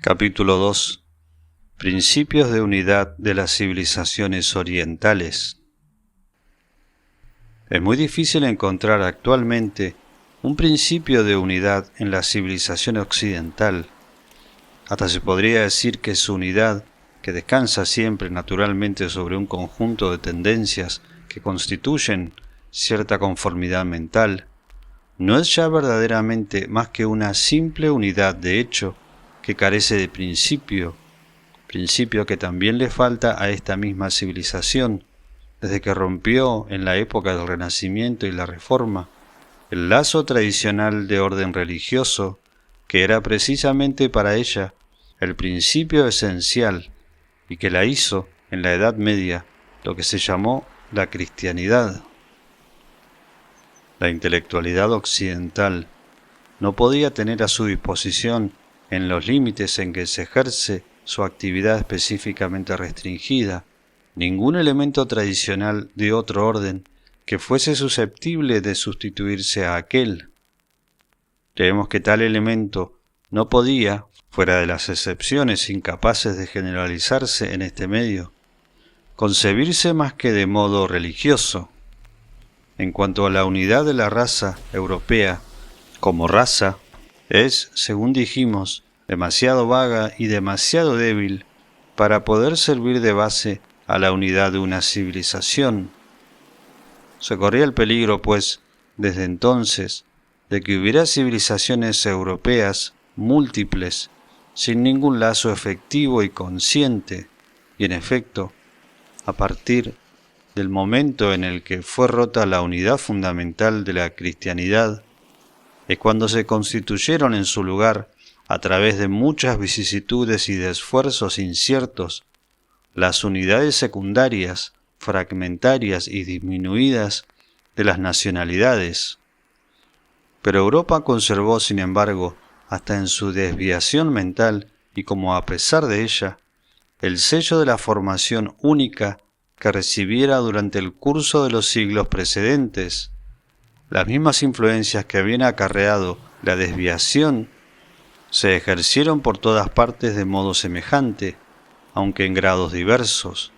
Capítulo 2. Principios de unidad de las civilizaciones orientales. Es muy difícil encontrar actualmente un principio de unidad en la civilización occidental. Hasta se podría decir que su unidad, que descansa siempre naturalmente sobre un conjunto de tendencias que constituyen cierta conformidad mental, no es ya verdaderamente más que una simple unidad de hecho que carece de principio que también le falta a esta misma civilización, desde que rompió en la época del Renacimiento y la Reforma el lazo tradicional de orden religioso, que era precisamente para ella el principio esencial y que la hizo en la Edad Media lo que se llamó la cristianidad. La intelectualidad occidental no podía tener a su disposición, en los límites en que se ejerce su actividad específicamente restringida, ningún elemento tradicional de otro orden que fuese susceptible de sustituirse a aquel. Creemos que tal elemento no podía, fuera de las excepciones incapaces de generalizarse en este medio, concebirse más que de modo religioso. En cuanto a la unidad de la raza europea como raza, es, según dijimos, demasiado vaga y demasiado débil para poder servir de base a la unidad de una civilización. Se corría el peligro, pues, desde entonces, de que hubiera civilizaciones europeas múltiples, sin ningún lazo efectivo y consciente, y en efecto, a partir del momento en el que fue rota la unidad fundamental de la cristianidad, es cuando se constituyeron en su lugar, a través de muchas vicisitudes y de esfuerzos inciertos, las unidades secundarias, fragmentarias y disminuidas de las nacionalidades. Pero Europa conservó, sin embargo, hasta en su desviación mental y como a pesar de ella, el sello de la formación única que recibiera durante el curso de los siglos precedentes. Las mismas influencias que habían acarreado la desviación se ejercieron por todas partes de modo semejante, aunque en grados diversos.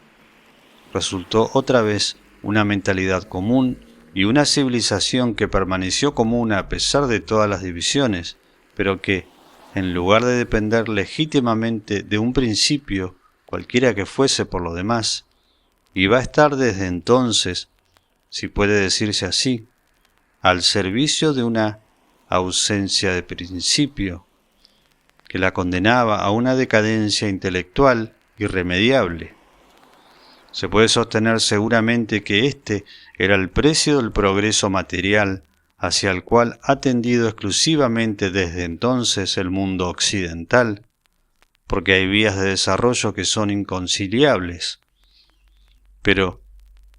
Resultó otra vez una mentalidad común y una civilización que permaneció común a pesar de todas las divisiones, pero que, en lugar de depender legítimamente de un principio, cualquiera que fuese por lo demás, iba a estar desde entonces, si puede decirse así, al servicio de una ausencia de principio, que la condenaba a una decadencia intelectual irremediable. Se puede sostener seguramente que este era el precio del progreso material hacia el cual ha tendido exclusivamente desde entonces el mundo occidental, porque hay vías de desarrollo que son inconciliables. Pero,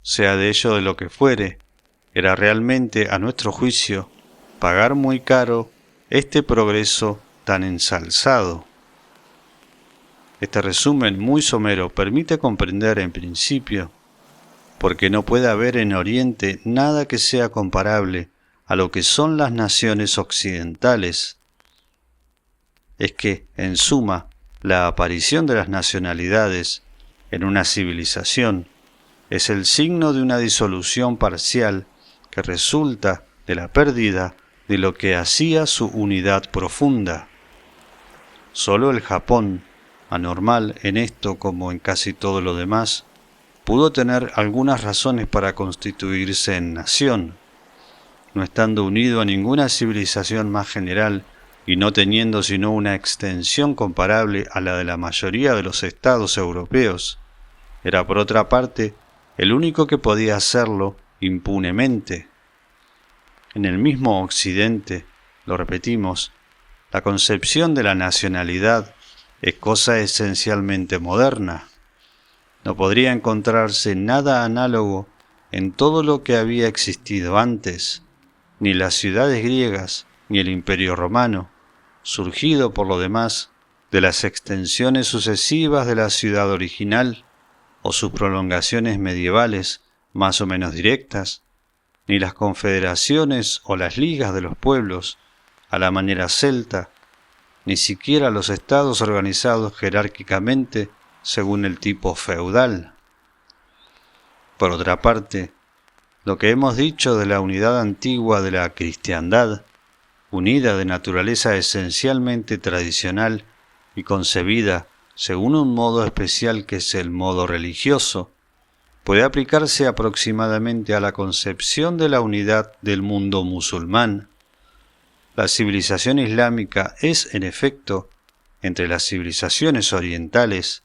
sea de ello de lo que fuere, era realmente, a nuestro juicio, pagar muy caro este progreso tan ensalzado. Este resumen muy somero permite comprender en principio, porque no puede haber en Oriente nada que sea comparable a lo que son las naciones occidentales. Es que, en suma, la aparición de las nacionalidades en una civilización es el signo de una disolución parcial que resulta de la pérdida de lo que hacía su unidad profunda. Solo el Japón, anormal en esto como en casi todo lo demás, pudo tener algunas razones para constituirse en nación, no estando unido a ninguna civilización más general y no teniendo sino una extensión comparable a la de la mayoría de los estados europeos. Era por otra parte el único que podía hacerlo impunemente. En el mismo Occidente, lo repetimos, la concepción de la nacionalidad es cosa esencialmente moderna. No podría encontrarse nada análogo en todo lo que había existido antes, ni las ciudades griegas ni el Imperio Romano, surgido por lo demás de las extensiones sucesivas de la ciudad original o sus prolongaciones medievales más o menos directas, ni las confederaciones o las ligas de los pueblos, a la manera celta, ni siquiera los estados organizados jerárquicamente según el tipo feudal. Por otra parte, lo que hemos dicho de la unidad antigua de la cristiandad, unida de naturaleza esencialmente tradicional y concebida según un modo especial que es el modo religioso, puede aplicarse aproximadamente a la concepción de la unidad del mundo musulmán. La civilización islámica es, en efecto, entre las civilizaciones orientales,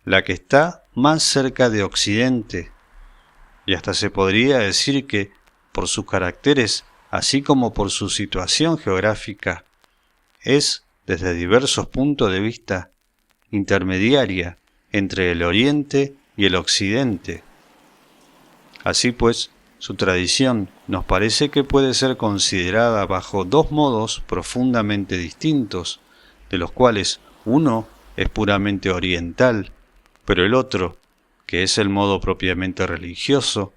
la que está más cerca de Occidente, y hasta se podría decir que, por sus caracteres, así como por su situación geográfica, es, desde diversos puntos de vista, intermediaria entre el Oriente y el Occidente. Así pues, su tradición nos parece que puede ser considerada bajo dos modos profundamente distintos, de los cuales uno es puramente oriental, pero el otro, que es el modo propiamente religioso,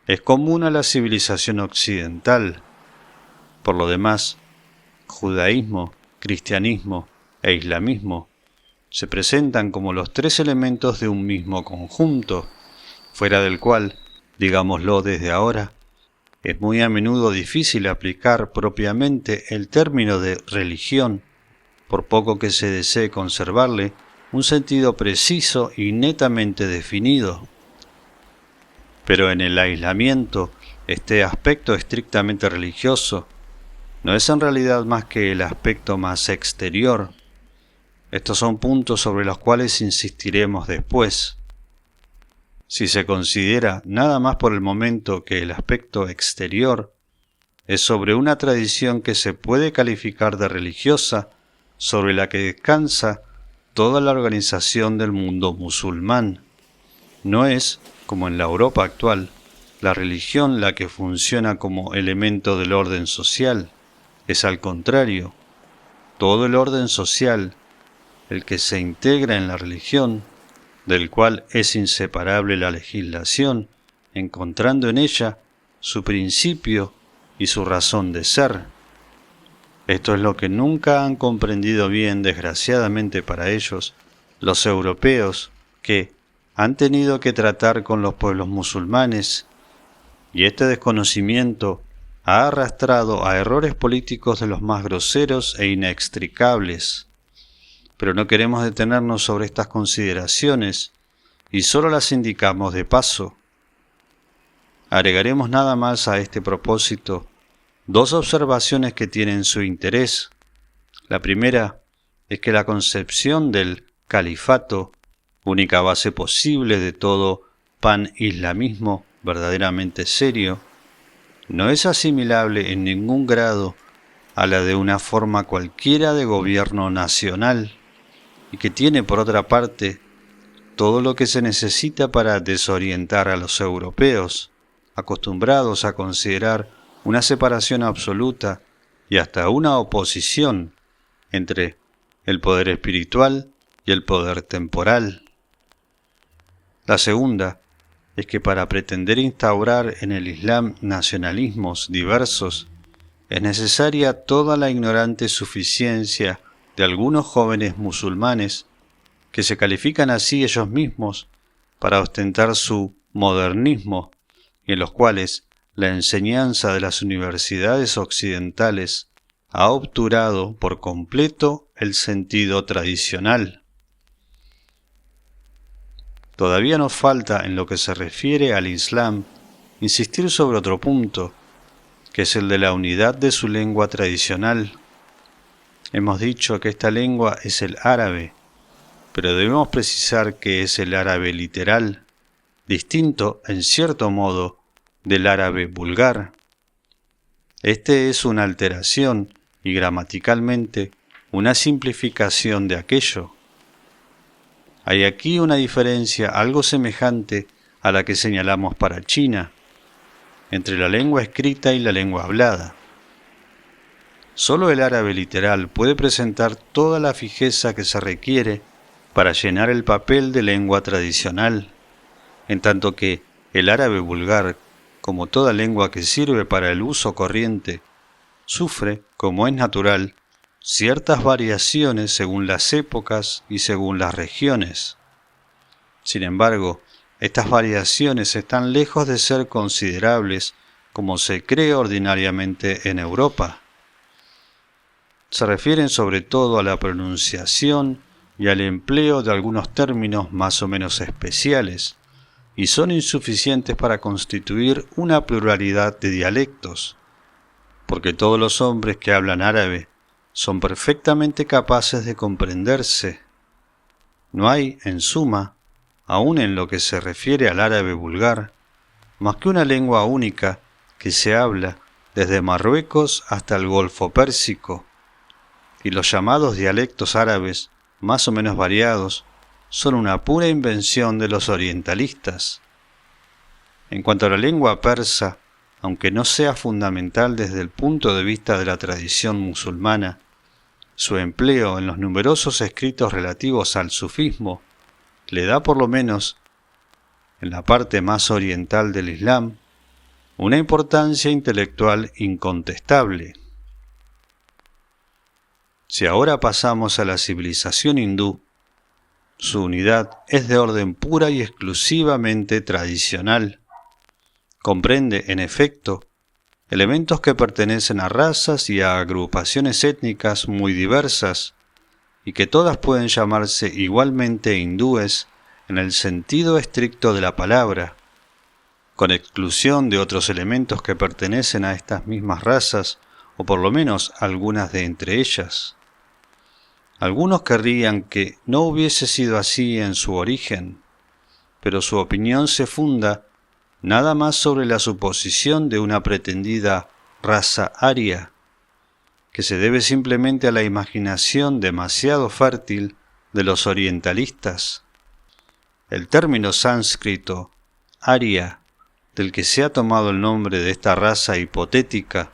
es común a la civilización occidental. Por lo demás, judaísmo, cristianismo e islamismo se presentan como los tres elementos de un mismo conjunto, fuera del cual, digámoslo desde ahora, es muy a menudo difícil aplicar propiamente el término de religión, por poco que se desee conservarle un sentido preciso y netamente definido. Pero en el aislamiento, este aspecto estrictamente religioso no es en realidad más que el aspecto más exterior. Estos son puntos sobre los cuales insistiremos después. Si se considera nada más por el momento que el aspecto exterior es sobre una tradición que se puede calificar de religiosa, sobre la que descansa toda la organización del mundo musulmán. No es, como en la Europa actual, la religión la que funciona como elemento del orden social. Es al contrario, todo el orden social, el que se integra en la religión, del cual es inseparable la legislación, encontrando en ella su principio y su razón de ser. Esto es lo que nunca han comprendido bien, desgraciadamente para ellos, los europeos que han tenido que tratar con los pueblos musulmanes, y este desconocimiento ha arrastrado a errores políticos de los más groseros e inextricables. Pero no queremos detenernos sobre estas consideraciones y solo las indicamos de paso. Agregaremos nada más a este propósito dos observaciones que tienen su interés. La primera es que la concepción del califato, única base posible de todo pan-islamismo verdaderamente serio, no es asimilable en ningún grado a la de una forma cualquiera de gobierno nacional, y que tiene por otra parte todo lo que se necesita para desorientar a los europeos, acostumbrados a considerar una separación absoluta y hasta una oposición entre el poder espiritual y el poder temporal. La segunda es que para pretender instaurar en el Islam nacionalismos diversos, es necesaria toda la ignorante suficiencia de algunos jóvenes musulmanes que se califican así ellos mismos para ostentar su modernismo, y en los cuales la enseñanza de las universidades occidentales ha obturado por completo el sentido tradicional. Todavía nos falta, en lo que se refiere al Islam, insistir sobre otro punto, que es el de la unidad de su lengua tradicional. Hemos dicho que esta lengua es el árabe, pero debemos precisar que es el árabe literal, distinto, en cierto modo, del árabe vulgar. Este es una alteración y gramaticalmente una simplificación de aquello. Hay aquí una diferencia algo semejante a la que señalamos para China, entre la lengua escrita y la lengua hablada. Solo el árabe literal puede presentar toda la fijeza que se requiere para llenar el papel de lengua tradicional, en tanto que el árabe vulgar, como toda lengua que sirve para el uso corriente, sufre, como es natural, ciertas variaciones según las épocas y según las regiones. Sin embargo, estas variaciones están lejos de ser considerables como se cree ordinariamente en Europa. Se refieren sobre todo a la pronunciación y al empleo de algunos términos más o menos especiales, y son insuficientes para constituir una pluralidad de dialectos, porque todos los hombres que hablan árabe son perfectamente capaces de comprenderse. No hay, en suma, aun en lo que se refiere al árabe vulgar, más que una lengua única que se habla desde Marruecos hasta el Golfo Pérsico, y los llamados dialectos árabes, más o menos variados, son una pura invención de los orientalistas. En cuanto a la lengua persa, aunque no sea fundamental desde el punto de vista de la tradición musulmana, su empleo en los numerosos escritos relativos al sufismo le da, por lo menos en la parte más oriental del Islam, una importancia intelectual incontestable. Si ahora pasamos a la civilización hindú, su unidad es de orden pura y exclusivamente tradicional. Comprende, en efecto, elementos que pertenecen a razas y a agrupaciones étnicas muy diversas, y que todas pueden llamarse igualmente hindúes en el sentido estricto de la palabra, con exclusión de otros elementos que pertenecen a estas mismas razas, o por lo menos algunas de entre ellas. Algunos querrían que no hubiese sido así en su origen, pero su opinión se funda nada más sobre la suposición de una pretendida raza aria, que se debe simplemente a la imaginación demasiado fértil de los orientalistas. El término sánscrito aria, del que se ha tomado el nombre de esta raza hipotética,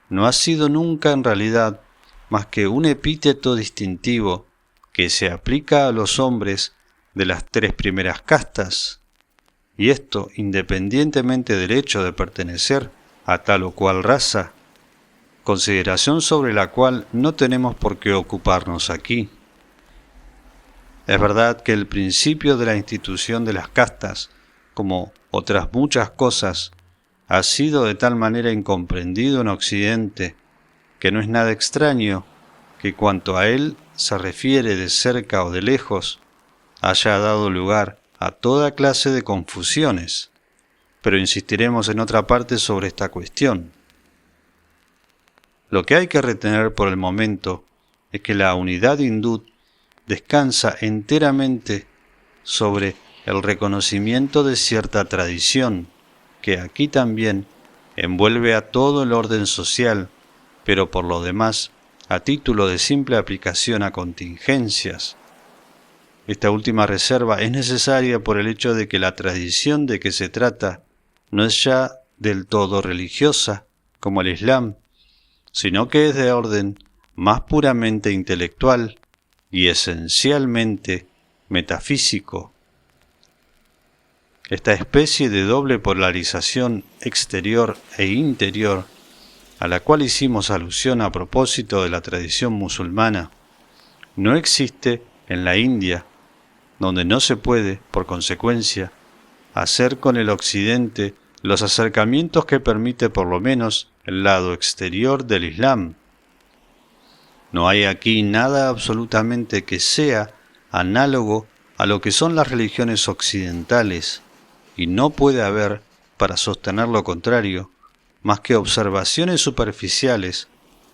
no ha sido nunca en realidad más que un epíteto distintivo que se aplica a los hombres de las tres primeras castas, y esto independientemente del hecho de pertenecer a tal o cual raza, consideración sobre la cual no tenemos por qué ocuparnos aquí. Es verdad que el principio de la institución de las castas, como otras muchas cosas, ha sido de tal manera incomprendido en Occidente, que no es nada extraño que cuanto a él se refiere de cerca o de lejos, haya dado lugar a toda clase de confusiones, pero insistiremos en otra parte sobre esta cuestión. Lo que hay que retener por el momento es que la unidad hindú descansa enteramente sobre el reconocimiento de cierta tradición, que aquí también envuelve a todo el orden social, pero por lo demás a título de simple aplicación a contingencias. Esta última reserva es necesaria por el hecho de que la tradición de que se trata no es ya del todo religiosa, como el Islam, sino que es de orden más puramente intelectual y esencialmente metafísico. Esta especie de doble polarización exterior e interior, a la cual hicimos alusión a propósito de la tradición musulmana, no existe en la India, donde no se puede, por consecuencia, hacer con el Occidente los acercamientos que permite por lo menos el lado exterior del Islam. No hay aquí nada absolutamente que sea análogo a lo que son las religiones occidentales, y no puede haber, para sostener lo contrario, más que observaciones superficiales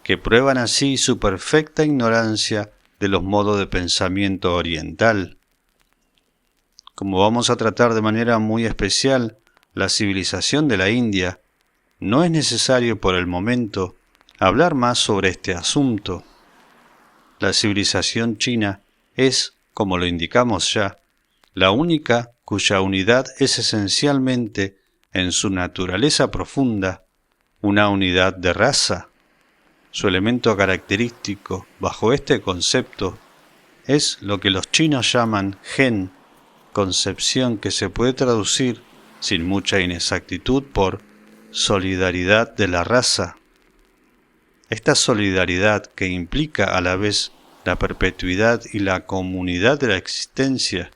que prueban así su perfecta ignorancia de los modos de pensamiento oriental. Como vamos a tratar de manera muy especial la civilización de la India, no es necesario por el momento hablar más sobre este asunto. La civilización china es, como lo indicamos ya, la única cuya unidad es esencialmente, en su naturaleza profunda, una unidad de raza. Su elemento característico bajo este concepto es lo que los chinos llaman gen, concepción que se puede traducir, sin mucha inexactitud, por solidaridad de la raza. Esta solidaridad, que implica a la vez la perpetuidad y la comunidad de la existencia,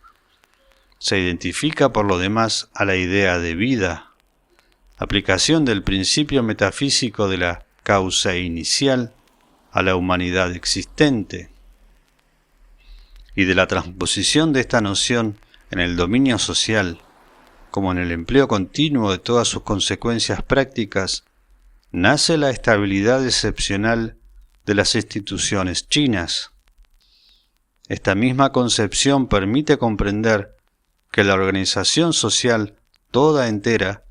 se identifica por lo demás a la idea de vida, aplicación del principio metafísico de la causa inicial a la humanidad existente, y de la transposición de esta noción en el dominio social, como en el empleo continuo de todas sus consecuencias prácticas, nace la estabilidad excepcional de las instituciones chinas. Esta misma concepción permite comprender que la organización social toda entera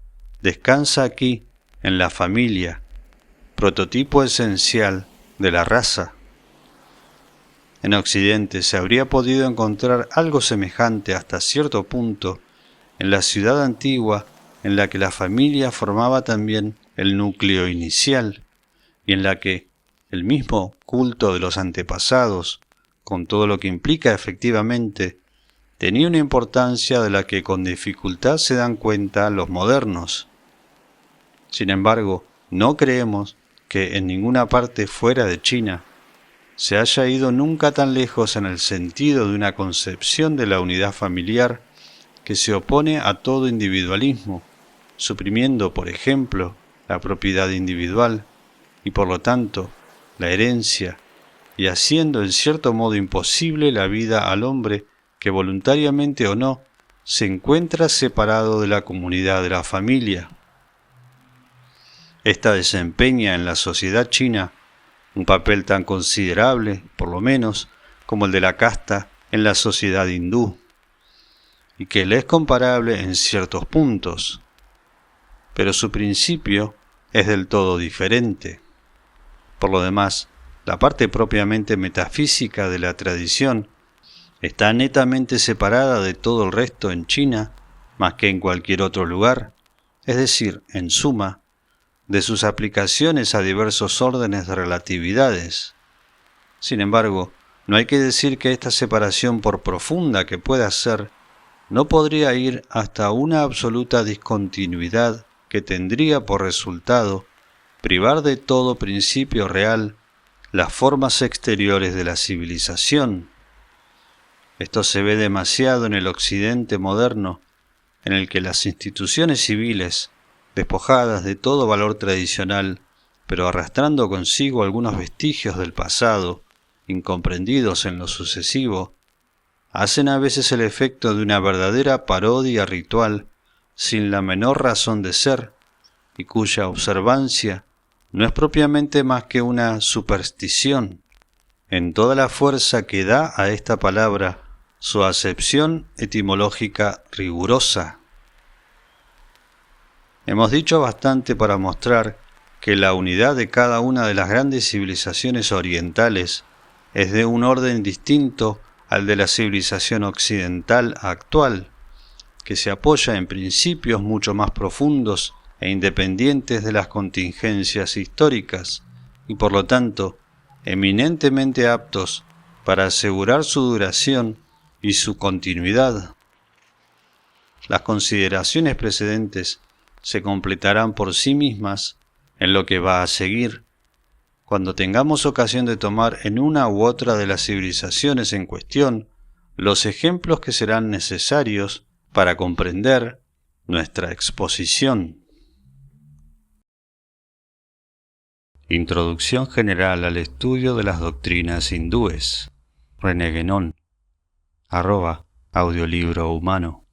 descansa aquí en la familia, prototipo esencial de la raza. En Occidente se habría podido encontrar algo semejante hasta cierto punto en la ciudad antigua, en la que la familia formaba también el núcleo inicial y en la que el mismo culto de los antepasados, con todo lo que implica efectivamente, tenía una importancia de la que con dificultad se dan cuenta los modernos. Sin embargo, no creemos que en ninguna parte fuera de China se haya ido nunca tan lejos en el sentido de una concepción de la unidad familiar que se opone a todo individualismo, suprimiendo, por ejemplo, la propiedad individual y, por lo tanto, la herencia, y haciendo en cierto modo imposible la vida al hombre que voluntariamente o no se encuentra separado de la comunidad de la familia. Esta desempeña en la sociedad china un papel tan considerable, por lo menos, como el de la casta en la sociedad hindú, y que le es comparable en ciertos puntos, pero su principio es del todo diferente. Por lo demás, la parte propiamente metafísica de la tradición está netamente separada de todo el resto en China, más que en cualquier otro lugar, es decir, en suma, de sus aplicaciones a diversos órdenes de relatividades. Sin embargo, no hay que decir que esta separación, por profunda que pueda ser, no podría ir hasta una absoluta discontinuidad que tendría por resultado privar de todo principio real las formas exteriores de la civilización. Esto se ve demasiado en el Occidente moderno, en el que las instituciones civiles, despojadas de todo valor tradicional, pero arrastrando consigo algunos vestigios del pasado, incomprendidos en lo sucesivo, hacen a veces el efecto de una verdadera parodia ritual sin la menor razón de ser, y cuya observancia no es propiamente más que una superstición, en toda la fuerza que da a esta palabra su acepción etimológica rigurosa. Hemos dicho bastante para mostrar que la unidad de cada una de las grandes civilizaciones orientales es de un orden distinto al de la civilización occidental actual, que se apoya en principios mucho más profundos e independientes de las contingencias históricas, y por lo tanto eminentemente aptos para asegurar su duración y su continuidad. Las consideraciones precedentes se completarán por sí mismas en lo que va a seguir, cuando tengamos ocasión de tomar en una u otra de las civilizaciones en cuestión los ejemplos que serán necesarios para comprender nuestra exposición. Introducción general al estudio de las doctrinas hindúes. René Guénon, @audiolibro humano.